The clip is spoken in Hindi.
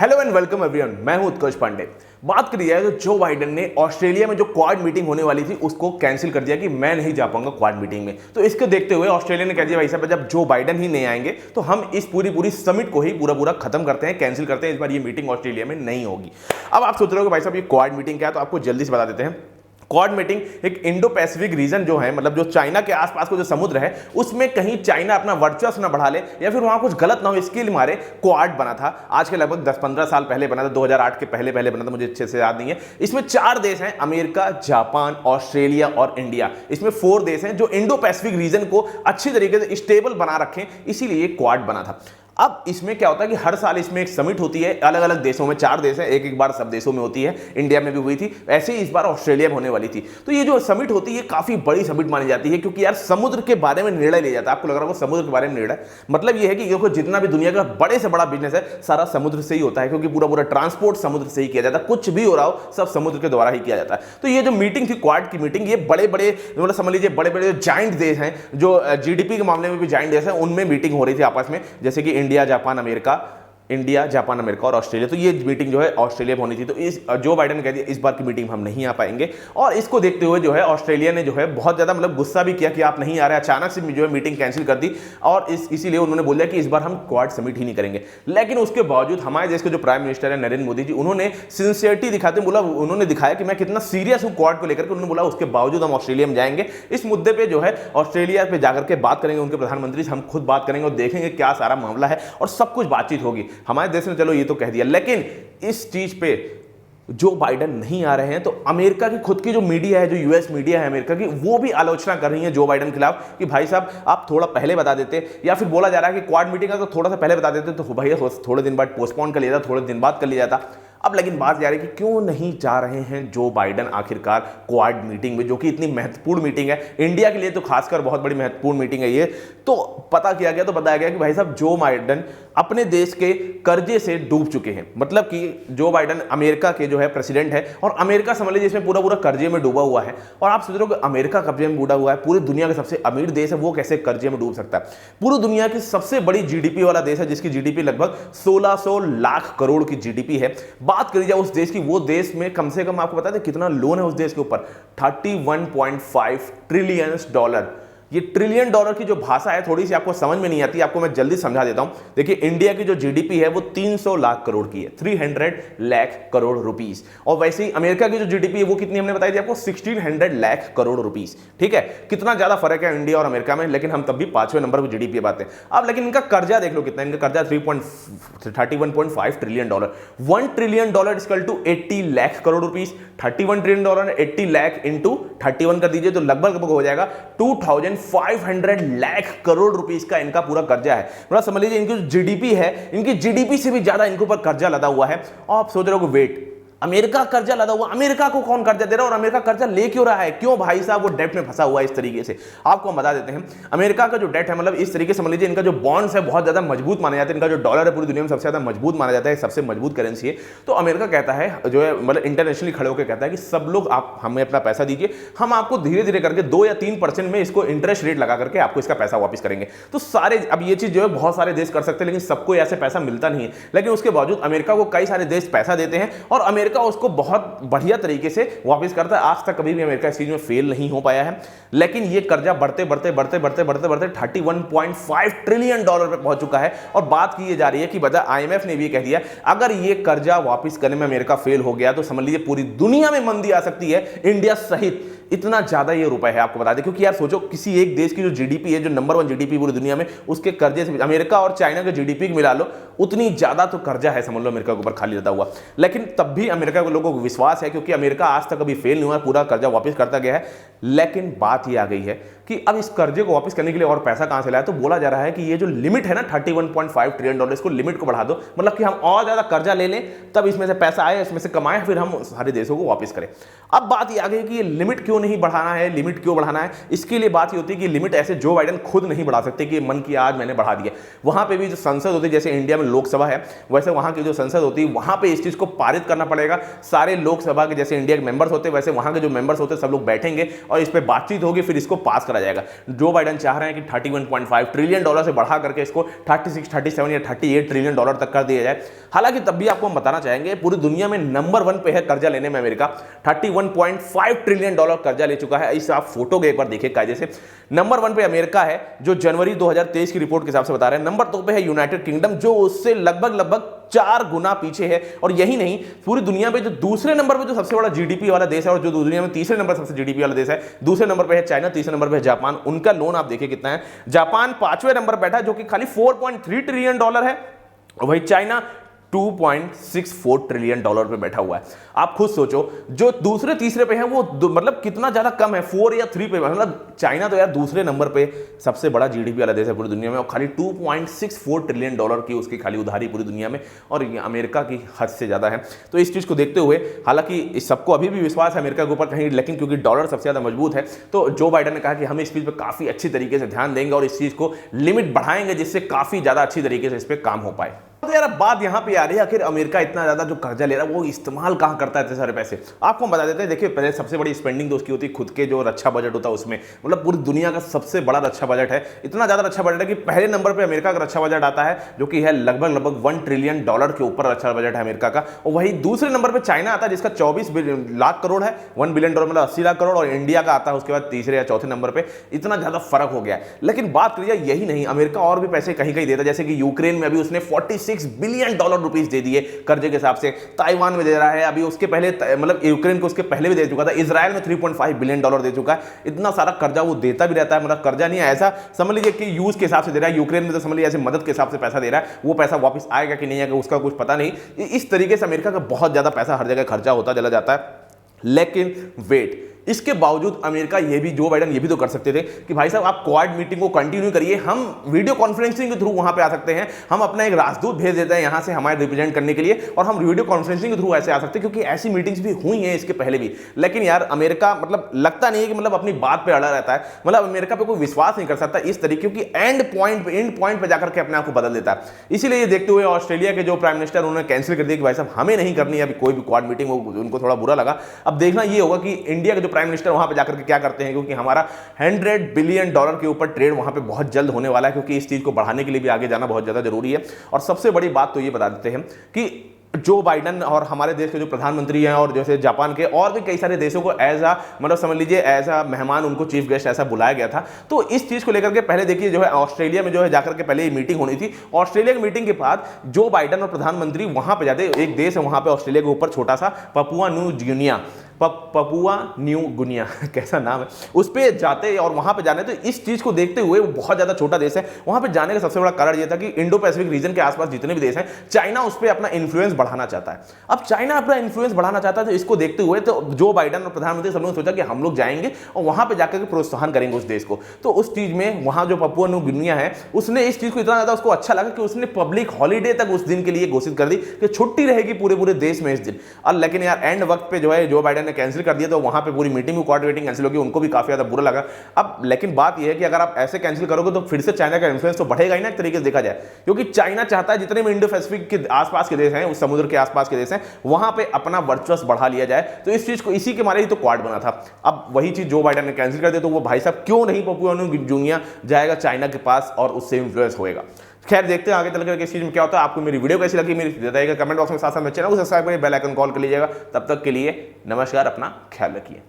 हेलो एंड वेलकम एवरीवन, मैं हूं उत्कर्ष पांडे। बात करी जाए तो जो बाइडेन ने ऑस्ट्रेलिया में जो क्वाड मीटिंग होने वाली थी उसको कैंसिल कर दिया कि मैं नहीं जा पाऊंगा क्वाड मीटिंग में। तो इसको देखते हुए ऑस्ट्रेलिया ने कह दिया भाई साहब जब जो बाइडेन ही नहीं आएंगे तो हम इस पूरी समिट को ही पूरा खत्म करते हैं, कैंसिल करते हैं। इस बार ये मीटिंग ऑस्ट्रेलिया में नहीं होगी। अब आप सोच रहे हो कि भाई साहब ये क्वाड मीटिंग क्या है, तो आपको जल्दी से बता देते हैं। क्वाड मीटिंग एक इंडो पैसिफिक रीजन जो है, मतलब जो चाइना के आसपास का जो समुद्र है उसमें कहीं चाइना अपना वर्चस्व ना बढ़ा ले या फिर वहां कुछ गलत ना हो, इसके लिए मारे क्वाड बना था। आज के लगभग 10-15 साल पहले बना था, 2008 के पहले बना था, मुझे अच्छे से याद नहीं है। इसमें 4 देश हैं, अमेरिका, जापान, ऑस्ट्रेलिया और इंडिया। इसमें 4 देश हैं जो इंडो पैसिफिक रीजन को अच्छी तरीके से स्टेबल बना रखें, इसीलिए क्वाड बना था। अब इसमें क्या होता है कि हर साल इसमें एक समिट होती है, अलग अलग देशों में, 4 देश हैं, एक बार सब देशों में होती है, इंडिया में भी हुई थी, ऐसे ही इस बार ऑस्ट्रेलिया में होने वाली थी। तो ये जो समिट होती है काफी बड़ी समिट मानी जाती है, क्योंकि यार समुद्र के बारे में निर्णय लिया जाता है। आपको लग रहा होगा समुद्र के बारे में निर्णय, मतलब ये है कि देखो जितना भी दुनिया का बड़े से बड़ा बिजनेस है सारा समुद्र से ही होता है, क्योंकि पूरा ट्रांसपोर्ट समुद्र से ही किया जाता है, कुछ भी हो रहा हो सब समुद्र के द्वारा ही किया जाता है। तो ये जो मीटिंग थी क्वाड की मीटिंग, ये बड़े मतलब समझ लीजिए बड़े जाइंट देश हैं, जो जीडीपी के मामले में भी जाइंट देश हैं, उनमें मीटिंग हो रही थी आपस में, जैसे कि इंडिया, जापान, अमेरिका और ऑस्ट्रेलिया। तो ये मीटिंग जो है ऑस्ट्रेलिया में होनी थी। तो इस जो बाइडेन ने कह दिया इस बार की मीटिंग हम नहीं आ पाएंगे, और इसको देखते हुए जो है ऑस्ट्रेलिया ने जो है बहुत ज्यादा मतलब गुस्सा भी किया कि आप नहीं आ रहे, अचानक से जो है मीटिंग कैंसिल कर दी। और इसीलिए उन्होंने बोला कि इस बार हम क्वाड समिट ही नहीं करेंगे। लेकिन उसके बावजूद हमारे देश के जो प्राइम मिनिस्टर है नरेंद्र मोदी जी, उन्होंने सिंसियरिटी दिखाते बोला, उन्होंने दिखाया कि मैं कितना सीरियस हूं क्वाड को लेकर के। उन्होंने बोला उसके बावजूद हम ऑस्ट्रेलिया में जाएंगे, इस मुद्दे पर जो है ऑस्ट्रेलिया पे जाकर के बात करेंगे, उनके प्रधानमंत्री से हम खुद बात करेंगे और देखेंगे क्या सारा मामला है, और सब कुछ बातचीत होगी। हमारे देश में चलो ये तो कह दिया, लेकिन इस चीज पे जो बाइडेन नहीं आ रहे हैं तो अमेरिका की खुद की जो मीडिया है, जो यूएस मीडिया है अमेरिका की, वो भी आलोचना कर रही है जो बाइडेन के खिलाफ कि भाई साहब आप थोड़ा पहले बता देते, या फिर बोला जा रहा है कि क्वाड मीटिंग है तो थोड़ा सा पहले बता देते तो भाई थोड़े दिन बाद पोस्टपोन कर लिया जाता, थोड़े दिन बाद कर लिया जाता। अब लेकिन बात जा रही है कि क्यों नहीं जा रहे हैं जो बाइडेन आखिरकार क्वाड मीटिंग में, जो कि इतनी महत्वपूर्ण मीटिंग है इंडिया के लिए, तो खासकर बहुत बड़ी महत्वपूर्ण मीटिंग है ये। तो पता किया गया, तो बताया गया कि भाई साहब जो बाइडेन अपने देश के कर्जे से डूब चुके हैं, मतलब कि जो बाइडेन अमेरिका के जो है प्रेसिडेंट है, और अमेरिका समझ लीजिए इसमें पूरा कर्जे में डूबा हुआ है। और आप सोच रहे हो कि अमेरिका कर्जे में डूबा हुआ है, पूरी दुनिया का सबसे अमीर देश है, वो कैसे कर्जे में डूब सकता है? पूरी दुनिया की सबसे बड़ी जीडीपी वाला देश है, जिसकी जीडीपी लगभग 1600 लाख करोड़ की जीडीपी है। बात करी जाए उस देश की, वो देश में कम से कम आपको बता दें कितना लोन है उस देश के ऊपर, 31.5 ट्रिलियन डॉलर। ये ट्रिलियन डॉलर की जो भाषा है थोड़ी सी आपको समझ में नहीं आती, आपको मैं जल्दी समझा देता हूं। देखिए इंडिया की जो जीडीपी है वो 300 लाख करोड़ की है, 300 लाख करोड़ रुपीस। और वैसे ही अमेरिका की जो जीडीपी है वो कितनी हमने बताई थी आपको, 1600 लाख करोड़ रुपीस। ठीक है, कितना ज्यादा फर्क है इंडिया और अमेरिका में, लेकिन हम तब भी 5वें नंबर पर जीडीपी बात है। अब लेकिन इनका कर्जा देख लो कितना, इनका कर्जा 31.5 trillion dollar. 1 trillion dollar equal to 80 lakh crore rupees. 31 trillion dollar 80 lakh into 31 कर दीजिए तो लगभग हो जाएगा 2500 लाख करोड़ रुपीस का इनका पूरा कर्जा है। मतलब समझ लीजिए इनकी जो जीडीपी है, इनकी जीडीपी से भी ज्यादा इनके ऊपर कर्जा लदा हुआ है। और आप सोच रहे हो वेट, अमेरिका कर्जा लदा हुआ, अमेरिका को कौन कर्जा दे रहा है और अमेरिका कर्जा ले क्यों रहा है? क्यों भाई साहब वो डेट में फंसा हुआ है इस तरीके से? आपको हम बता देते हैं, अमेरिका का जो डेट है, मतलब इस तरीके से समझ लीजिए इनका जो बॉन्ड्स है बहुत ज्यादा मजबूत माने जाते हैं। इनका जो डॉलर है पूरी दुनिया में सबसे ज्यादा मजबूत माना जाता है, सबसे मजबूत करेंसी है। तो अमेरिका कहता है जो है, मतलब इंटरनेशनली खड़े होकर कहता है कि सब लोग आप हमें अपना पैसा दीजिए, हम आपको धीरे धीरे करके 2 या 3% में इसको इंटरेस्ट रेट लगा करके आपको इसका पैसा वापस करेंगे। तो सारे, अब ये चीज जो है बहुत सारे देश कर सकते हैं, लेकिन सबको ऐसे पैसा मिलता नहीं है। लेकिन उसके बावजूद अमेरिका को कई सारे देश पैसा देते हैं और अमेरिका उसको बहुत बढ़िया तरीके से वापस करता है। आज तक कभी भी अमेरिका इस चीज में फेल नहीं हो पाया है। लेकिन ये कर्जा बढ़ते 31.5 ट्रिलियन डॉलर पे पहुंच चुका है। और बात की जा रही है कि बता, आईएमएफ ने भी कह दिया अगर ये कर्जा वापस करने में अमेरिका फेल हो गया तो समझ लीजिए पूरी दुनिया में मंदी आ सकती है, इंडिया सहित। इतना ज्यादा ये रुपए है, आपको बता दें। क्योंकि यार सोचो, किसी एक देश की जो जीडीपी है, जो नंबर 1 जीडीपी पूरी दुनिया में, उसके कर्जे से अमेरिका और चाइना के जीडीपी मिला लो, उतनी ज्यादा तो कर्जा है समझ लो अमेरिका के ऊपर खाली रहता हुआ। लेकिन तब भी अमेरिका के लोगों को विश्वास है, क्योंकि अमेरिका आज तक कभी फेल नहीं हुआ, पूरा कर्जा वापस करता गया है। लेकिन बात ये आ गई है कि अब इस कर्जे को वापस करने के लिए और पैसा कहां से लाए? तो बोला जा रहा है कि ये जो लिमिट है ना 31.5 ट्रिलियन डॉलर, इसको लिमिट को बढ़ा दो, मतलब कि हम और ज्यादा कर्जा ले लें, तब इसमें से पैसा आए, इसमें से कमाएं, फिर हम सारे देशों को वापस करें। अब बात ये आ गई कि ये लिमिट क्यों नहीं बढ़ाना है, लिमिट क्यों बढ़ाना है? इसके लिए बात ये होती है कि लिमिट ऐसे जो बाइडेन खुद नहीं बढ़ा सकते कि मन की आज मैंने बढ़ा दिया। वहां पे भी जो संसद होती है, जैसे इंडिया में लोकसभा है, वैसे वहां की जो संसद होती है वहां पे इस चीज को पारित करना पड़ेगा। सारे लोकसभा के जैसे इंडिया के मेंबर्स होते हैं, वैसे वहां के जो मेंबर्स होते हैं सब लोग बैठेंगे और इस पर बातचीत होगी, फिर इसको पास कराया जोड़ा जाएगा। जो बाइडन चाह रहे हैं कि 31.5 ट्रिलियन डॉलर से बढ़ा करके इसको 36, 37 या 38 ट्रिलियन डॉलर तक कर दिया जाए। हालांकि तब भी आपको हम बताना चाहेंगे पूरी दुनिया में नंबर 1 पे है कर्जा लेने में अमेरिका, 31.5 ट्रिलियन डॉलर कर्जा ले चुका है। इस आप फोटो के एक बार देखिए कायदे से। नंबर 1 पे अमेरिका है जो जनवरी 2023 की रिपोर्ट के हिसाब से बता रहे हैं। नंबर 2 पे है यूनाइटेड किंगडम जो उससे लगभग 4 गुना पीछे है। और यही नहीं, पूरी दुनिया में जो दूसरे नंबर पे जो सबसे बड़ा जीडीपी वाला देश है और जो दुनिया में तीसरे नंबर सबसे जीडीपी वाला देश है, दूसरे नंबर पे है चाइना, तीसरे नंबर पे है जापान। उनका लोन आप देखिए कितना है। जापान 5वें नंबर पर बैठा है जो कि खाली 4.3 ट्रिलियन डॉलर है, और वही चाइना 2.64 ट्रिलियन डॉलर पे बैठा हुआ है। आप खुद सोचो, जो दूसरे तीसरे पे है वो मतलब कितना ज्यादा कम है, 4 या 3 पे। मतलब चाइना तो यार दूसरे नंबर पे सबसे बड़ा जीडीपी वाला देश है पूरी दुनिया में, और खाली 2.64 ट्रिलियन डॉलर की उसकी खाली उधारी पूरी दुनिया में, और अमेरिका की हद से ज्यादा है। तो इस चीज को देखते हुए, हालांकि इस सबको अभी भी विश्वास है अमेरिका के ऊपर कहीं, लेकिन क्योंकि डॉलर सबसे ज्यादा मजबूत है, तो जो बाइडन ने कहा कि हम इस चीज पर काफी अच्छी तरीके से ध्यान देंगे और इस चीज को लिमिट बढ़ाएंगे जिससे काफी ज्यादा अच्छी तरीके से इस पर काम हो पाए। तो यार बात यहां पे आ रही है, आखिर अमेरिका इतना ज्यादा जो कर्जा ले रहा है वो इस्तेमाल कहां करता है इतने सारे पैसे। आपको हम बता देते हैं, देखिए पहले सबसे बड़ी स्पेंडिंग तो उसकी होती है खुद के जो रक्षा बजट होता है उसमें। मतलब पूरी दुनिया का सबसे बड़ा रक्षा बजट है, इतना ज्यादा रक्षा बजट है कि पहले नंबर पे अमेरिका का रक्षा बजट आता है जो कि है लगभग 1 ट्रिलियन डॉलर के ऊपर रक्षा बजट है अमेरिका का। और वही दूसरे नंबर पर चाइना आता है जिसका 24 लाख करोड़ है, 1 बिलियन डॉलर मतलब 80 लाख करोड़, और इंडिया का आता है उसके बाद तीसरे या चौथे नंबर पर। इतना ज्यादा फर्क हो गया है। लेकिन बात करिए यही नहीं, अमेरिका और भी पैसे कहीं कहीं देता है, जैसे कि यूक्रेन में अभी उसने 46 बिलियन डॉलर रुपीस दे दिए कर्जे के हिसाब से। ताइवान में दे रहा है, अभी उसके पहले मतलब यूक्रेन को उसके पहले भी दे चुका था। इजराइल में 3.5 बिलियन डॉलर दे चुका है। इतना सारा कर्जा वो देता भी रहता है, मतलब कर्जा नहीं है ऐसा समझ लीजिए कि यूज के हिसाब से दे रहा है। यूक्रेन में तो समझ लीजिए ऐसे मदद के हिसाब से पैसा दे रहा है, वो पैसा वापस आएगा कि नहीं आएगा उसका कुछ पता नहीं। इस तरीके से अमेरिका का बहुत ज्यादा पैसा हर जगह खर्चा होता चला जाता है। लेकिन वेट, इसके बावजूद अमेरिका ये भी, जो बाइडन ये भी तो कर सकते थे कि भाई साहब आप क्वाड मीटिंग को कंटिन्यू करिए, हम वीडियो कॉन्फ्रेंसिंग के थ्रू वहां पे आ सकते हैं, हम अपना एक राजदूत भेज देते हैं यहां से हमारे रिप्रेजेंट करने के लिए, और हम वीडियो कॉन्फ्रेंसिंग के थ्रू ऐसे आ सकते हैं, क्योंकि ऐसी मीटिंग्स भी हुई हैं इसके पहले भी। लेकिन यार अमेरिका मतलब लगता नहीं है कि मतलब अपनी बात पे अड़ा रहता है, मतलब अमेरिका पे कोई विश्वास नहीं कर सकता इस तरीके, क्योंकि एंड पॉइंट पे जाकर के अपने आप को बदल देता है। इसीलिए ये देखते हुए ऑस्ट्रेलिया के जो प्राइम मिनिस्टर उन्होंने कैंसिल कर दिया कि भाई साहब हमें नहीं करनी है अभी कोई भी क्वाड मीटिंग, उनको थोड़ा बुरा लगा। अब देखना ये होगा कि इंडिया के जो प्राइम मिनिस्टर वहां पे जाकर क्या करते हैं, क्योंकि हमारा 100 बिलियन डॉलर के ऊपर ट्रेड वहां पे बहुत जल्द होने वाला है, क्योंकि इस चीज को बढ़ाने के लिए भी आगे जाना बहुत ज्यादा जरूरी है। और सबसे बड़ी बात तो ये बता देते हैं कि जो बाइडन और हमारे देश के जो प्रधानमंत्री हैं और जैसे जापान के और भी कई सारे देशों को एज आ मतलब समझ लीजिए एज आ मेहमान, उनको चीफ गेस्ट ऐसा बुलाया गया था। तो इस चीज को लेकर के पहले देखिए जो है ऑस्ट्रेलिया में जो है जाकर के पहले ये मीटिंग होनी थी। ऑस्ट्रेलिया की मीटिंग के बाद जो बाइडन और प्रधानमंत्री वहां पे जाते, एक देश है वहां पे ऑस्ट्रेलिया के ऊपर छोटा सा, Papua New Guinea, Papua New Guinea कैसा नाम है, उस पर जाते और वहां पे जाने। तो इस चीज को देखते हुए, वो बहुत ज्यादा छोटा देश है, वहां पे जाने का सबसे बड़ा कारण यह था कि इंडो पैसिफिक रीजन के आसपास जितने भी देश हैं, चाइना उस पर अपना इन्फ्लुएंस बढ़ाना चाहता है। अब चाइना अपना इन्फ्लुएंस बढ़ाना चाहता है, तो इसको देखते हुए तो जो बाइडन और प्रधानमंत्री सब लोगों ने सोचा कि हम लोग जाएंगे और वहां पे जाकर के प्रोत्साहन करेंगे उस देश को। तो उस चीज में वहां जो पपुआ न्यू गिनिया है, उसने इस चीज को इतना ज्यादा उसको अच्छा लगा कि उसने पब्लिक हॉलीडे तक उस दिन के लिए घोषित कर दी कि छुट्टी रहेगी पूरे देश में इस दिन। और लेकिन यार एंड वक्त पे जो है जो बाइडन ने कैंसिल कर दिया, तो वहां पे पूरी मीटिंग क्वाड मीटिंग कैंसिल होगी, उनको भी काफी ज्यादा बुरा लगा। अब लेकिन बात यह है कि अगर आप ऐसे कैंसिल करोगे तो फिर से चाइना का इन्फ्लुएंस तो बढ़ेगा ही ना एक तरीके से देखा जाए, क्योंकि चाइना चाहता है जितने भी इंडो पैसिफिक के आसपास के देश हैं, उस समुद्र के आसपास के देश हैं, वहां पे अपना वर्चस्व बढ़ा लिया जाए। तो इस चीज को, इसी के मारे ही तो क्वाड बना था। अब वही चीज जो बाइडन ने कैंसिल कर दिया, तो वो भाई साहब क्यों नहीं पपुआ न्यू गिनिया जाएगा चाइना के पास और उससे इन्फ्लुएंस होएगा। खैर देखते हैं आगे चल कर इस चीज में क्या होता है। आपको मेरी वीडियो कैसी लगी मेरी बताइएगा कमेंट बॉक्स में, साथ साथ चैनल को सब्सक्राइब करिए, बेल आइकन कॉल कर लीजिएगा। तब तक के लिए नमस्कार, अपना ख्याल रखिए।